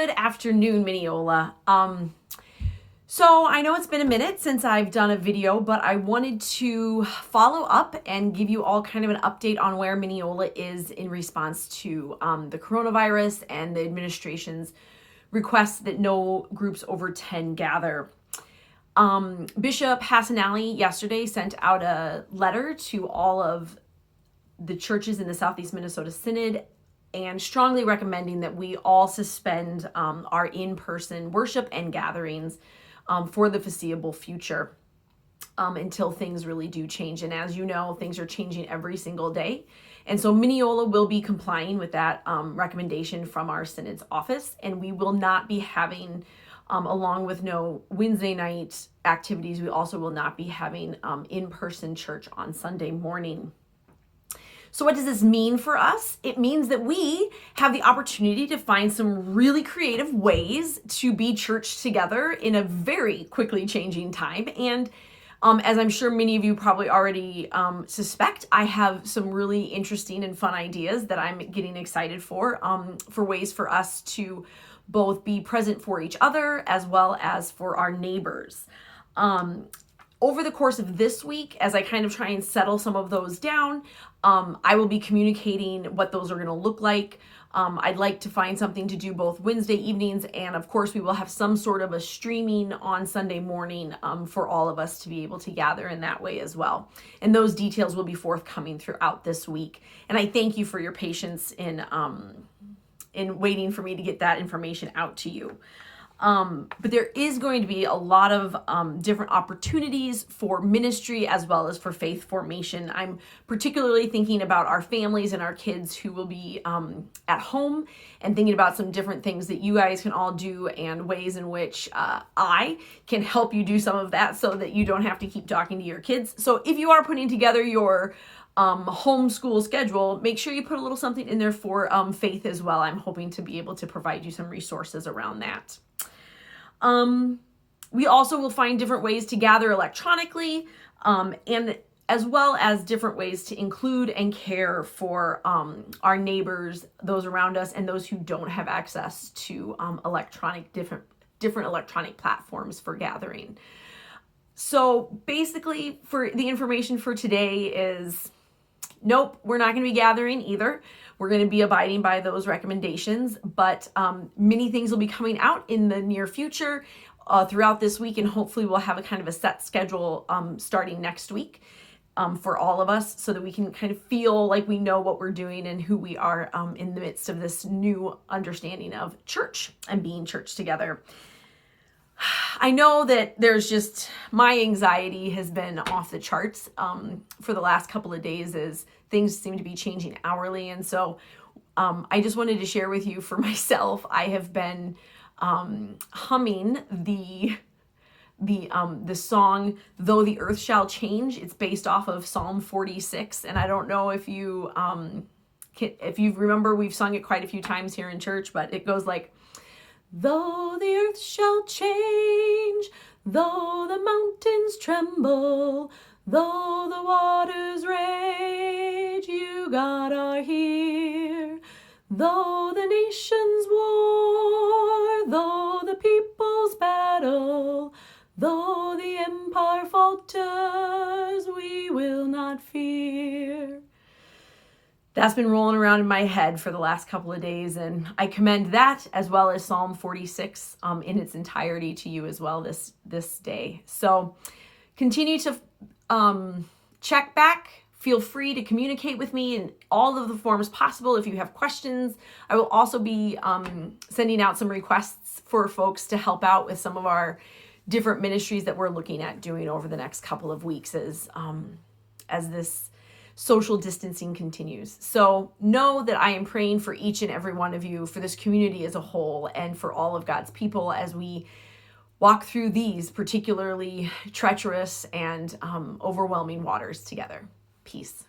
Good afternoon, Minneola. So I know it's been a minute since I've done a video, but I wanted to follow up and give you all kind of an update on where Minneola is in response to the coronavirus and the administration's request that no groups over 10 gather. Bishop Hassanali yesterday sent out a letter to all of the churches in the Southeast Minnesota Synod and strongly recommending that we all suspend our in-person worship and gatherings for the foreseeable future until things really do change. And as you know, things are changing every single day. And so Minneola will be complying with that recommendation from our Synod's office, and we will not be having, along with no Wednesday night activities, we also will not be having in-person church on Sunday morning. So what does this mean for us? It means that we have the opportunity to find some really creative ways to be church together in a very quickly changing time. And as I'm sure many of you probably already suspect, I have some really interesting and fun ideas that I'm getting excited for ways for us to both be present for each other as well as for our neighbors. Over the course of this week, as I kind of try and settle some of those down, I will be communicating what those are going to look like. I'd like to find something to do both Wednesday evenings, and of course we will have some sort of a streaming on Sunday morning for all of us to be able to gather in that way as well. And those details will be forthcoming throughout this week. And I thank you for your patience in waiting for me to get that information out to you. But there is going to be a lot of different opportunities for ministry as well as for faith formation. I'm particularly thinking about our families and our kids who will be at home, and thinking about some different things that you guys can all do and ways in which I can help you do some of that so that you don't have to keep talking to your kids. So if you are putting together your homeschool schedule, make sure you put a little something in there for faith as well. I'm hoping to be able to provide you some resources around that. We also will find different ways to gather electronically, and as well as different ways to include and care for our neighbors, those around us, and those who don't have access to different electronic platforms for gathering. So basically, for the information for today is, nope, we're not going to be gathering either. We're going to be abiding by those recommendations, but many things will be coming out in the near future throughout this week, and hopefully we'll have a kind of a set schedule starting next week for all of us, so that we can kind of feel like we know what we're doing and who we are in the midst of this new understanding of church and being church together. I know that there's just, my anxiety has been off the charts for the last couple of days as things seem to be changing hourly. And so I just wanted to share with you, for myself, I have been humming the song, Though the Earth Shall Change. It's based off of Psalm 46. And I don't know if you remember, we've sung it quite a few times here in church, but it goes like, though the earth shall change, though the mountains tremble, though the waters rage, you, God, are here. Though the nations war, though the peoples battle, though the empire falters, we will not fear. That's been rolling around in my head for the last couple of days, and I commend that as well as Psalm 46 in its entirety to you as well this day. So continue to check back. Feel free to communicate with me in all of the forms possible if you have questions. I will also be sending out some requests for folks to help out with some of our different ministries that we're looking at doing over the next couple of weeks as this social distancing continues. So know that I am praying for each and every one of you, for this community as a whole, and for all of God's people as we walk through these particularly treacherous and overwhelming waters together. Peace.